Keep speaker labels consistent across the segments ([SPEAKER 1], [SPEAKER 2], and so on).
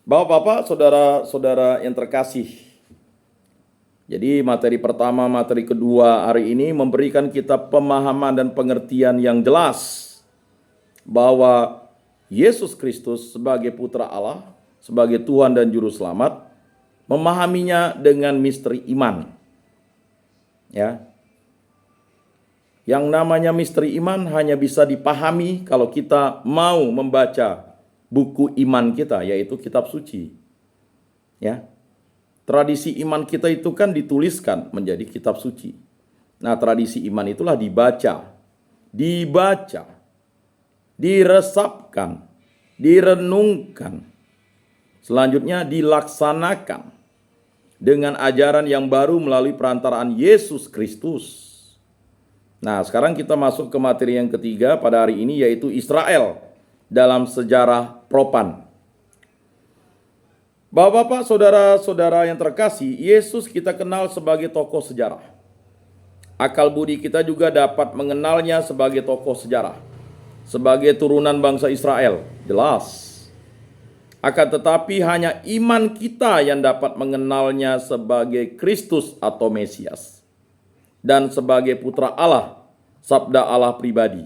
[SPEAKER 1] Bapak-bapak, saudara-saudara yang terkasih. Jadi materi pertama, materi kedua hari ini memberikan kita pemahaman dan pengertian yang jelas bahwa Yesus Kristus sebagai putra Allah, sebagai Tuhan dan Juru Selamat, memahaminya dengan misteri iman. Ya. Yang namanya misteri iman hanya bisa dipahami kalau kita mau membaca buku iman kita, yaitu kitab suci. Ya. Tradisi iman kita itu kan dituliskan menjadi kitab suci. Nah, tradisi iman itulah dibaca, diresapkan, direnungkan. Selanjutnya dilaksanakan dengan ajaran yang baru melalui perantaraan Yesus Kristus. Nah, sekarang kita masuk ke materi yang ketiga pada hari ini, yaitu Israel dalam sejarah Propan. Bapak-bapak, saudara-saudara yang terkasih, Yesus kita kenal sebagai tokoh sejarah. Akal budi kita juga dapat mengenalnya sebagai tokoh sejarah, sebagai turunan bangsa Israel, jelas. Akan tetapi hanya iman kita yang dapat mengenalnya sebagai Kristus atau Mesias, dan sebagai putra Allah, sabda Allah pribadi.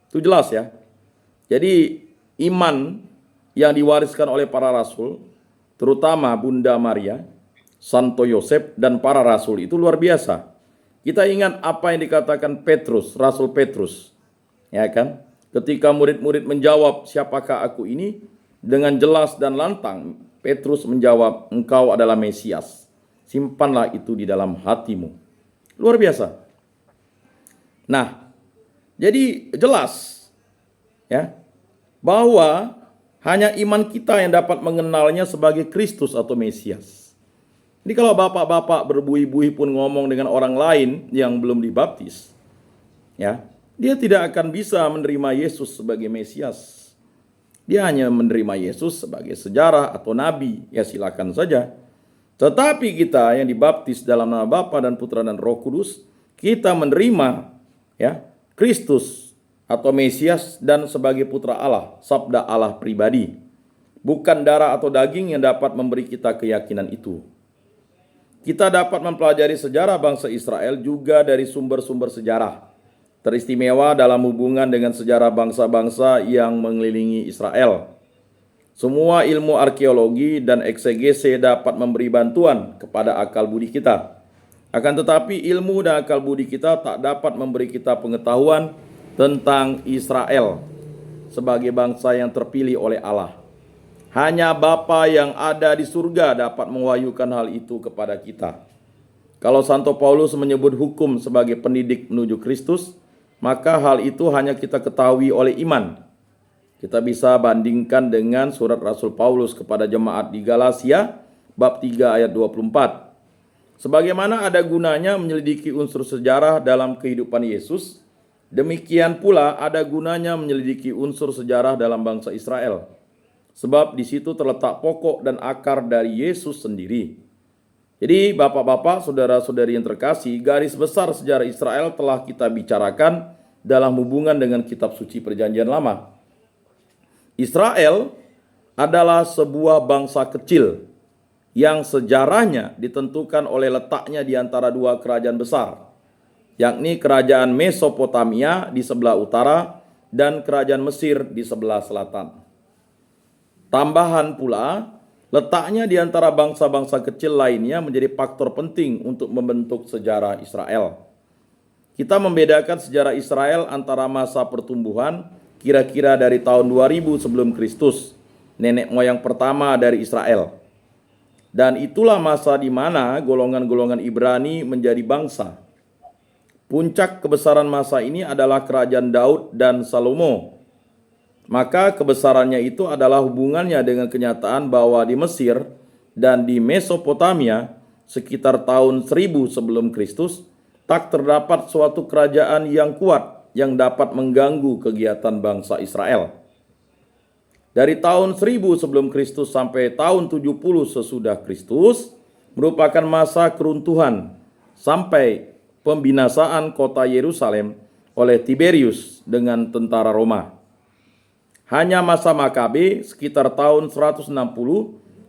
[SPEAKER 1] Itu jelas ya. Jadi iman yang diwariskan oleh para rasul, terutama Bunda Maria, Santo Yosef, dan para rasul itu luar biasa. Kita ingat apa yang dikatakan Petrus, Rasul Petrus. Ya kan? Ketika murid-murid menjawab, siapakah aku ini? Dengan jelas dan lantang, Petrus menjawab, engkau adalah Mesias. Simpanlah itu di dalam hatimu. Luar biasa. Nah, jadi jelas ya bahwa hanya iman kita yang dapat mengenalnya sebagai Kristus atau Mesias. Jadi kalau bapak-bapak berbuih-buih pun ngomong dengan orang lain yang belum dibaptis, ya, dia tidak akan bisa menerima Yesus sebagai Mesias. Dia hanya menerima Yesus sebagai sejarah atau nabi, ya silakan saja. Tetapi kita yang dibaptis dalam nama Bapa dan Putra dan Roh Kudus, kita menerima ya Kristus atau Mesias dan sebagai putra Allah, sabda Allah pribadi. Bukan darah atau daging yang dapat memberi kita keyakinan itu. Kita dapat mempelajari sejarah bangsa Israel juga dari sumber-sumber sejarah teristimewa dalam hubungan dengan sejarah bangsa-bangsa yang mengelilingi Israel. Semua ilmu arkeologi dan eksegese dapat memberi bantuan kepada akal budi kita. Akan tetapi ilmu dan akal budi kita tak dapat memberi kita pengetahuan tentang Israel sebagai bangsa yang terpilih oleh Allah. Hanya Bapa yang ada di surga dapat mewahyukan hal itu kepada kita. Kalau Santo Paulus menyebut hukum sebagai pendidik menuju Kristus, maka hal itu hanya kita ketahui oleh iman. Kita bisa bandingkan dengan surat Rasul Paulus kepada jemaat di Galatia, bab 3 ayat 24. Sebagaimana ada gunanya menyelidiki unsur sejarah dalam kehidupan Yesus, demikian pula ada gunanya menyelidiki unsur sejarah dalam bangsa Israel. Sebab di situ terletak pokok dan akar dari Yesus sendiri. Jadi bapak-bapak, saudara-saudari yang terkasih, garis besar sejarah Israel telah kita bicarakan dalam hubungan dengan kitab suci Perjanjian Lama. Israel adalah sebuah bangsa kecil yang sejarahnya ditentukan oleh letaknya di antara dua kerajaan besar, yakni kerajaan Mesopotamia di sebelah utara dan kerajaan Mesir di sebelah selatan. Tambahan pula, letaknya di antara bangsa-bangsa kecil lainnya menjadi faktor penting untuk membentuk sejarah Israel. Kita membedakan sejarah Israel antara masa pertumbuhan kira-kira dari tahun 2000 sebelum Kristus, nenek moyang pertama dari Israel. Dan itulah masa di mana golongan-golongan Ibrani menjadi bangsa. Puncak kebesaran masa ini adalah kerajaan Daud dan Salomo. Maka kebesarannya itu adalah hubungannya dengan kenyataan bahwa di Mesir dan di Mesopotamia sekitar tahun 1000 sebelum Kristus tak terdapat suatu kerajaan yang kuat yang dapat mengganggu kegiatan bangsa Israel. Dari tahun 1000 sebelum Kristus sampai tahun 70 sesudah Kristus merupakan masa keruntuhan sampai pembinasaan kota Yerusalem oleh Tiberius dengan tentara Roma. Hanya masa Makabe sekitar tahun 160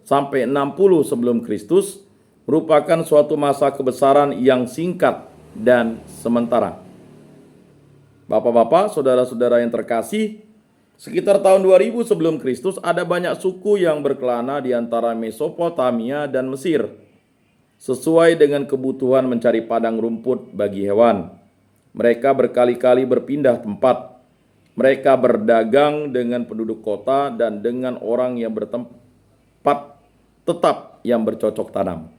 [SPEAKER 1] sampai 60 sebelum Kristus merupakan suatu masa kebesaran yang singkat dan sementara. Bapak-bapak, saudara-saudara yang terkasih, sekitar tahun 2000 sebelum Kristus ada banyak suku yang berkelana di antara Mesopotamia dan Mesir, sesuai dengan kebutuhan mencari padang rumput bagi hewan. Mereka berkali-kali berpindah tempat. Mereka berdagang dengan penduduk kota dan dengan orang yang bertempat tetap yang bercocok tanam.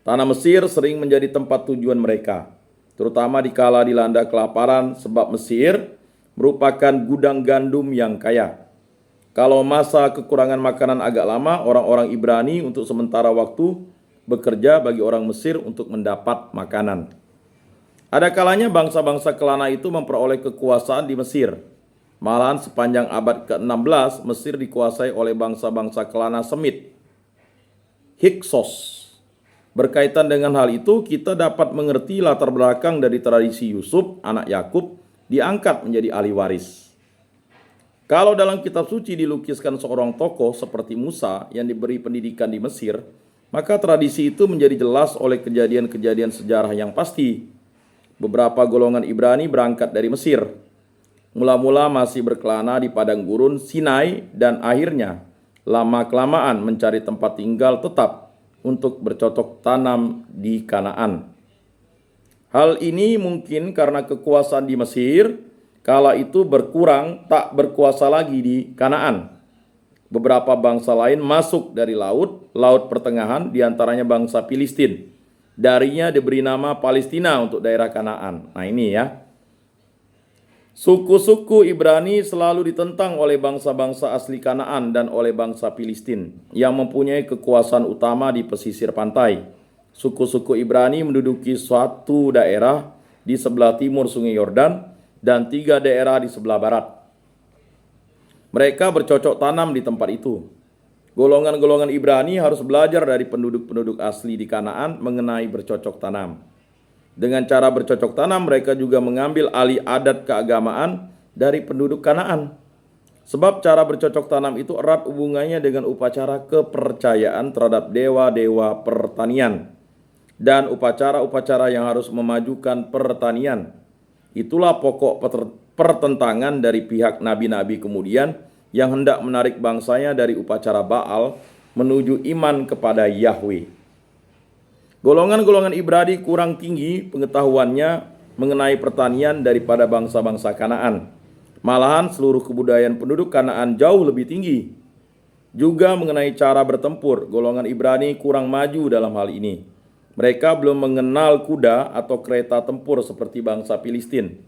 [SPEAKER 1] Tanah Mesir sering menjadi tempat tujuan mereka, terutama dikala dilanda kelaparan, sebab Mesir merupakan gudang gandum yang kaya. Kalau masa kekurangan makanan agak lama, orang-orang Ibrani untuk sementara waktu bekerja bagi orang Mesir untuk mendapat makanan. Ada kalanya bangsa-bangsa kelana itu memperoleh kekuasaan di Mesir. Malahan sepanjang abad ke-16, Mesir dikuasai oleh bangsa-bangsa kelana Semit, Hyksos. Berkaitan dengan hal itu, kita dapat mengerti latar belakang dari tradisi Yusuf, anak Yakub, diangkat menjadi ahli waris. Kalau dalam kitab suci dilukiskan seorang tokoh seperti Musa yang diberi pendidikan di Mesir, maka tradisi itu menjadi jelas oleh kejadian-kejadian sejarah yang pasti. Beberapa golongan Ibrani berangkat dari Mesir. Mula-mula masih berkelana di padang gurun Sinai dan akhirnya lama-kelamaan mencari tempat tinggal tetap untuk bercocok tanam di Kanaan. Hal ini mungkin karena kekuasaan di Mesir kala itu berkurang, tak berkuasa lagi di Kanaan. Beberapa bangsa lain masuk dari Laut Pertengahan, diantaranya bangsa Filistin. Darinya diberi nama Palestina untuk daerah Kanaan. Nah ini ya. Suku-suku Ibrani selalu ditentang oleh bangsa-bangsa asli Kanaan dan oleh bangsa Filistin yang mempunyai kekuasaan utama di pesisir pantai. Suku-suku Ibrani menduduki suatu daerah di sebelah timur Sungai Yordan dan 3 daerah di sebelah barat. Mereka bercocok tanam di tempat itu. Golongan-golongan Ibrani harus belajar dari penduduk-penduduk asli di Kanaan mengenai bercocok tanam. Dengan cara bercocok tanam, mereka juga mengambil alih adat keagamaan dari penduduk Kanaan. Sebab cara bercocok tanam itu erat hubungannya dengan upacara kepercayaan terhadap dewa-dewa pertanian dan upacara-upacara yang harus memajukan pertanian. Itulah pokok pertentangan dari pihak nabi-nabi kemudian yang hendak menarik bangsanya dari upacara Baal menuju iman kepada Yahweh. Golongan-golongan Ibrani kurang tinggi pengetahuannya mengenai pertanian daripada bangsa-bangsa Kanaan. Malahan seluruh kebudayaan penduduk Kanaan jauh lebih tinggi. Juga mengenai cara bertempur, golongan Ibrani kurang maju dalam hal ini. Mereka belum mengenal kuda atau kereta tempur seperti bangsa Filistin.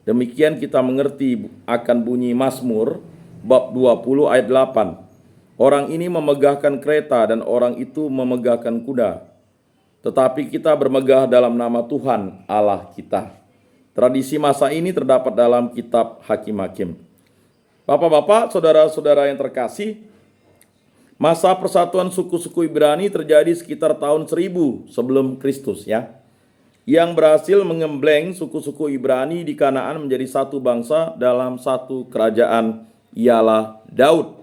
[SPEAKER 1] Demikian kita mengerti akan bunyi Mazmur bab 20 ayat 8. Orang ini memegahkan kereta dan orang itu memegahkan kuda. Tetapi kita bermegah dalam nama Tuhan Allah kita. Tradisi masa ini terdapat dalam kitab Hakim-Hakim. Bapak-bapak, saudara-saudara yang terkasih, masa persatuan suku-suku Ibrani terjadi sekitar tahun 1000 sebelum Kristus ya. Yang berhasil mengembleng suku-suku Ibrani di Kanaan menjadi satu bangsa dalam satu kerajaan, ialah Daud.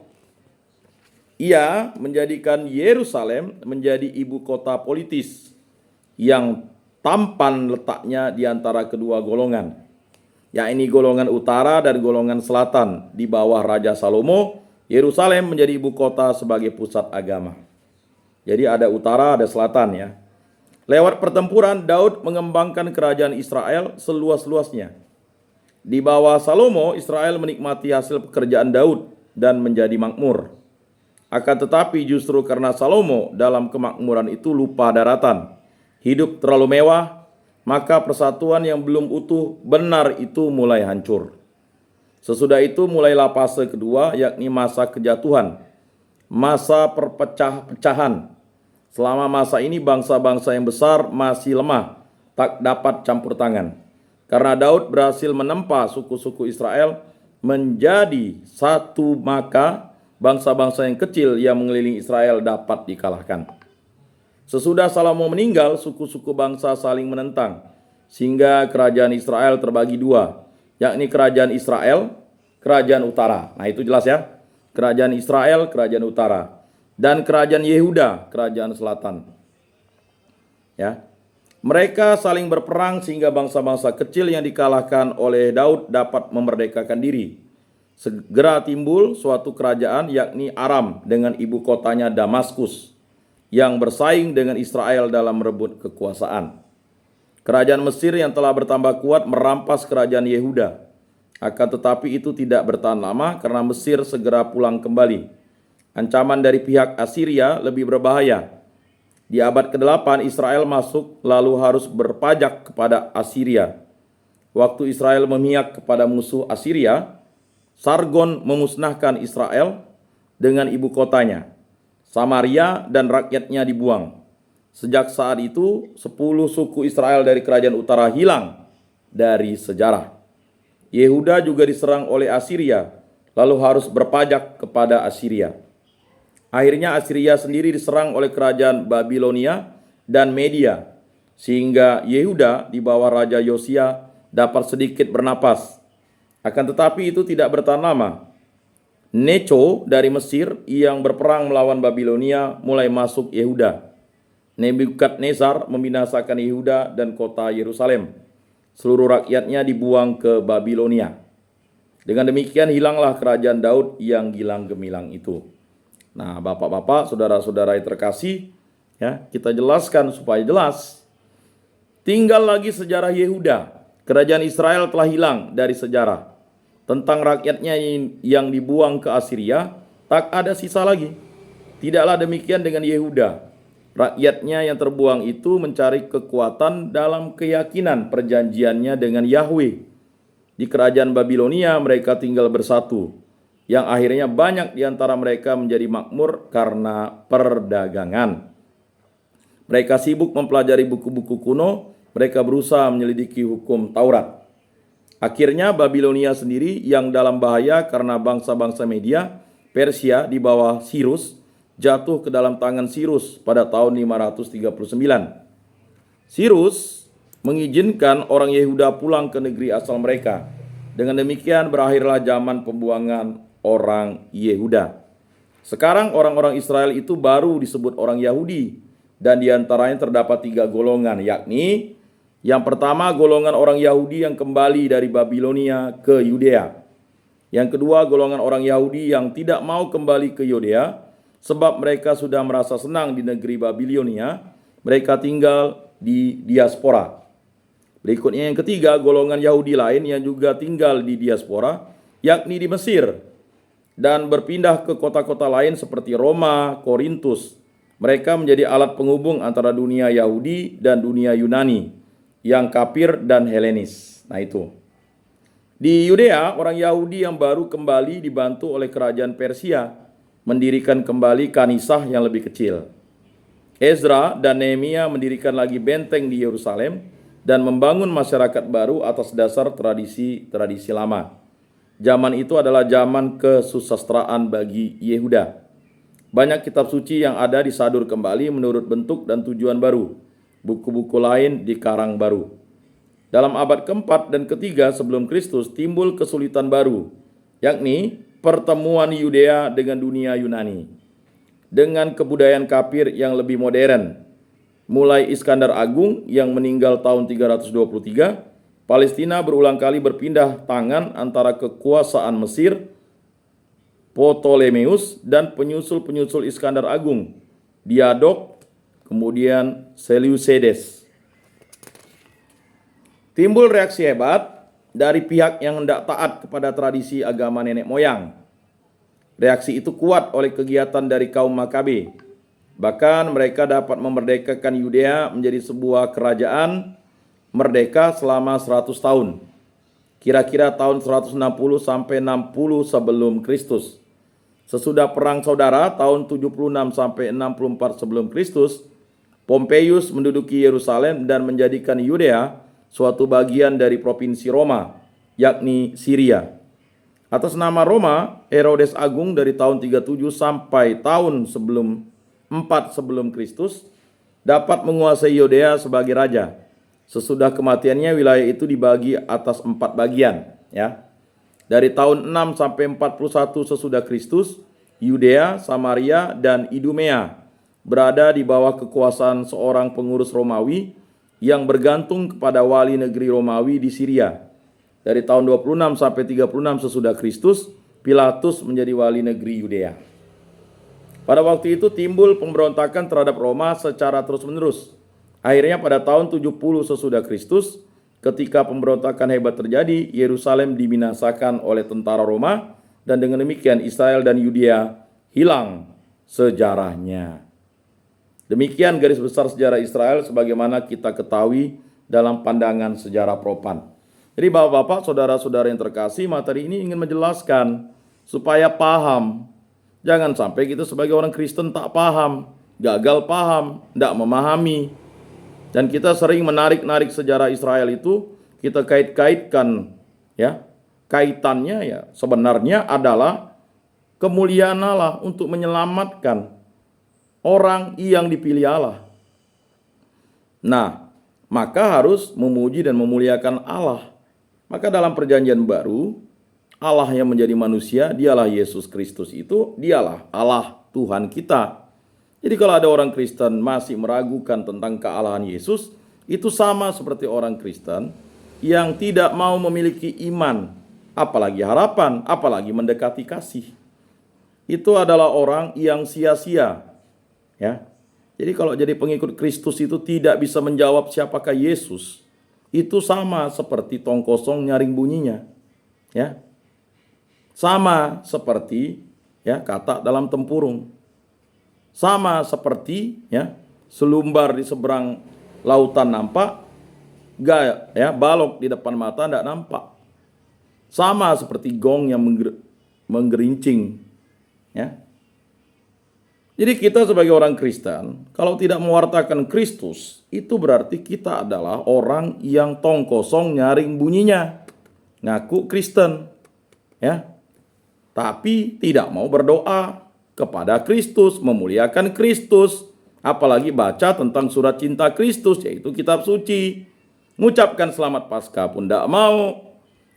[SPEAKER 1] Ia menjadikan Yerusalem menjadi ibu kota politis yang tampan letaknya di antara kedua golongan, yakni golongan utara dan golongan selatan. Di bawah Raja Salomo, Yerusalem menjadi ibu kota sebagai pusat agama. Jadi ada utara, ada selatan ya. Lewat pertempuran, Daud mengembangkan kerajaan Israel seluas-luasnya. Di bawah Salomo, Israel menikmati hasil pekerjaan Daud dan menjadi makmur. Akan tetapi justru karena Salomo dalam kemakmuran itu lupa daratan, hidup terlalu mewah, maka persatuan yang belum utuh benar itu mulai hancur. Sesudah itu mulailah fase kedua, yakni masa kejatuhan, masa perpecah-pecahan. Selama masa ini bangsa-bangsa yang besar masih lemah, tak dapat campur tangan. Karena Daud berhasil menempa suku-suku Israel menjadi satu, maka bangsa-bangsa yang kecil yang mengelilingi Israel dapat dikalahkan. Sesudah Salomo meninggal, suku-suku bangsa saling menentang, sehingga kerajaan Israel terbagi dua, yakni kerajaan Israel kerajaan utara. Nah, itu jelas ya. Kerajaan Israel, kerajaan utara. Dan kerajaan Yehuda, kerajaan selatan. Ya. Mereka saling berperang sehingga bangsa-bangsa kecil yang dikalahkan oleh Daud dapat memerdekakan diri. Segera timbul suatu kerajaan yakni Aram dengan ibu kotanya Damaskus yang bersaing dengan Israel dalam merebut kekuasaan. Kerajaan Mesir yang telah bertambah kuat merampas kerajaan Yehuda. Akan tetapi itu tidak bertahan lama karena Mesir segera pulang kembali. Ancaman dari pihak Assyria lebih berbahaya. Di abad ke-8 Israel masuk lalu harus berpajak kepada Assyria. Waktu Israel memihak kepada musuh Assyria, Sargon memusnahkan Israel dengan ibu kotanya. Samaria dan rakyatnya dibuang. Sejak saat itu 10 suku Israel dari kerajaan utara hilang dari sejarah. Yehuda juga diserang oleh Assyria, lalu harus berpajak kepada Assyria. Akhirnya Assyria sendiri diserang oleh kerajaan Babilonia dan Media, sehingga Yehuda di bawah Raja Yosia dapat sedikit bernapas. Akan tetapi itu tidak bertahan lama. Necho dari Mesir yang berperang melawan Babilonia mulai masuk Yehuda. Nebukadnezar membinasakan Yehuda dan kota Yerusalem. Seluruh rakyatnya dibuang ke Babilonia. Dengan demikian hilanglah kerajaan Daud yang gilang gemilang itu. Nah, bapak-bapak, saudara-saudara yang terkasih, ya, kita jelaskan supaya jelas. Tinggal lagi sejarah Yehuda. Kerajaan Israel telah hilang dari sejarah. Tentang rakyatnya yang dibuang ke Assyria, tak ada sisa lagi. Tidaklah demikian dengan Yehuda. Rakyatnya yang terbuang itu mencari kekuatan dalam keyakinan perjanjiannya dengan Yahweh. Di kerajaan Babilonia mereka tinggal bersatu, yang akhirnya banyak di antara mereka menjadi makmur karena perdagangan. Mereka sibuk mempelajari buku-buku kuno, mereka berusaha menyelidiki hukum Taurat. Akhirnya Babilonia sendiri yang dalam bahaya karena bangsa-bangsa Media, Persia di bawah Sirus, jatuh ke dalam tangan Sirus pada tahun 539. Sirus mengizinkan orang Yehuda pulang ke negeri asal mereka. Dengan demikian berakhirlah zaman pembuangan orang Yehuda. Sekarang orang-orang Israel itu baru disebut orang Yahudi, dan diantaranya terdapat 3 golongan, yakni yang pertama golongan orang Yahudi yang kembali dari Babilonia ke Yudea. Yang kedua golongan orang Yahudi yang tidak mau kembali ke Yudea sebab mereka sudah merasa senang di negeri Babilonia, mereka tinggal di diaspora. Berikutnya yang ketiga golongan Yahudi lain yang juga tinggal di diaspora, yakni di Mesir, dan berpindah ke kota-kota lain seperti Roma, Korintus. Mereka menjadi alat penghubung antara dunia Yahudi dan dunia Yunani, yang kafir dan Helenis. Nah itu. Di Yudea, orang Yahudi yang baru kembali dibantu oleh kerajaan Persia mendirikan kembali kanisah yang lebih kecil. Ezra dan Nehemia mendirikan lagi benteng di Yerusalem dan membangun masyarakat baru atas dasar tradisi-tradisi lama. Zaman itu adalah zaman kesusastraan bagi Yehuda. Banyak kitab suci yang ada disadur kembali menurut bentuk dan tujuan baru. Buku-buku lain dikarang baru. Dalam abad keempat dan ketiga sebelum Kristus timbul kesulitan baru, yakni pertemuan Yudea dengan dunia Yunani. Dengan kebudayaan kafir yang lebih modern. Mulai Iskandar Agung yang meninggal tahun 323, Palestina berulang kali berpindah tangan antara kekuasaan Mesir, Ptolemeus, dan penyusul-penyusul Iskandar Agung, Diadok, kemudian Seleucides. Timbul reaksi hebat dari pihak yang hendak taat kepada tradisi agama nenek moyang. Reaksi itu kuat oleh kegiatan dari kaum Makabe. Bahkan mereka dapat memerdekakan Yudea menjadi sebuah kerajaan merdeka selama 100 tahun. Kira-kira tahun 160 sampai 60 sebelum Kristus. Sesudah perang saudara tahun 76 sampai 64 sebelum Kristus, Pompeius menduduki Yerusalem dan menjadikan Yudea suatu bagian dari provinsi Roma, yakni Syria. Atas nama Roma, Herodes Agung dari tahun 37 sampai tahun 4 sebelum Kristus dapat menguasai Yudea sebagai raja. Sesudah kematiannya wilayah itu dibagi atas 4 bagian, ya. Dari tahun 6 sampai 41 sesudah Kristus, Yudea, Samaria, dan Idumea berada di bawah kekuasaan seorang pengurus Romawi yang bergantung kepada wali negeri Romawi di Syria. Dari tahun 26 sampai 36 sesudah Kristus, Pilatus menjadi wali negeri Yudea. Pada waktu itu timbul pemberontakan terhadap Roma secara terus-menerus. Akhirnya pada tahun 70 sesudah Kristus, ketika pemberontakan hebat terjadi, Yerusalem dibinasakan oleh tentara Roma, dan dengan demikian Israel dan Yudea hilang sejarahnya. Demikian garis besar sejarah Israel sebagaimana kita ketahui dalam pandangan sejarah Propan. Jadi Bapak-bapak, saudara-saudara yang terkasih, materi ini ingin menjelaskan supaya paham. Jangan sampai kita sebagai orang Kristen tak paham, gagal paham, tidak memahami. Dan kita sering menarik-narik sejarah Israel itu, kita kait-kaitkan, ya. Kaitannya ya sebenarnya adalah kemuliaan Allah untuk menyelamatkan orang yang dipilih Allah. Nah, maka harus memuji dan memuliakan Allah. Maka dalam perjanjian baru, Allah yang menjadi manusia, dialah Yesus Kristus itu, dialah Allah Tuhan kita. Jadi kalau ada orang Kristen masih meragukan tentang kealahan Yesus, itu sama seperti orang Kristen yang tidak mau memiliki iman, apalagi harapan, apalagi mendekati kasih. Itu adalah orang yang sia-sia. Ya. Jadi kalau jadi pengikut Kristus itu tidak bisa menjawab siapakah Yesus, itu sama seperti tong kosong nyaring bunyinya. Ya. Sama seperti ya kata dalam tempurung. Sama seperti ya selumbar di seberang lautan nampak, balok di depan mata tidak nampak. Sama seperti gong yang menggerincing. Ya. Jadi kita sebagai orang Kristen, kalau tidak mewartakan Kristus, itu berarti kita adalah orang yang tong kosong nyaring bunyinya. Ngaku Kristen. Ya. Tapi tidak mau berdoa kepada Kristus, memuliakan Kristus, apalagi baca tentang surat cinta Kristus, yaitu kitab suci. Mengucapkan selamat Paskah pun tidak mau.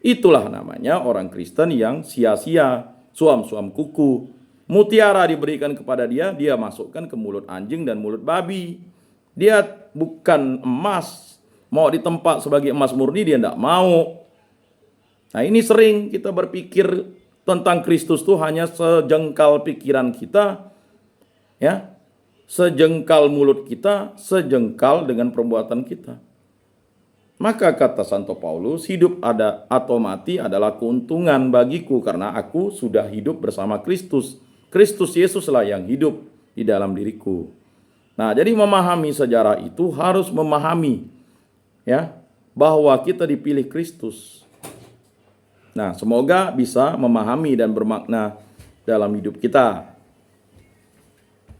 [SPEAKER 1] Itulah namanya orang Kristen yang sia-sia, suam-suam kuku. Mutiara diberikan kepada dia, dia masukkan ke mulut anjing dan mulut babi. Dia bukan emas, mau ditempa sebagai emas murni dia tidak mau. Nah ini sering kita berpikir tentang Kristus itu hanya sejengkal pikiran kita, ya, sejengkal mulut kita, sejengkal dengan perbuatan kita. Maka kata Santo Paulus, hidup ada atau mati adalah keuntungan bagiku karena aku sudah hidup bersama Kristus. Kristus Yesuslah yang hidup di dalam diriku. Nah, jadi memahami sejarah itu harus memahami ya bahwa kita dipilih Kristus. Nah, semoga bisa memahami dan bermakna dalam hidup kita.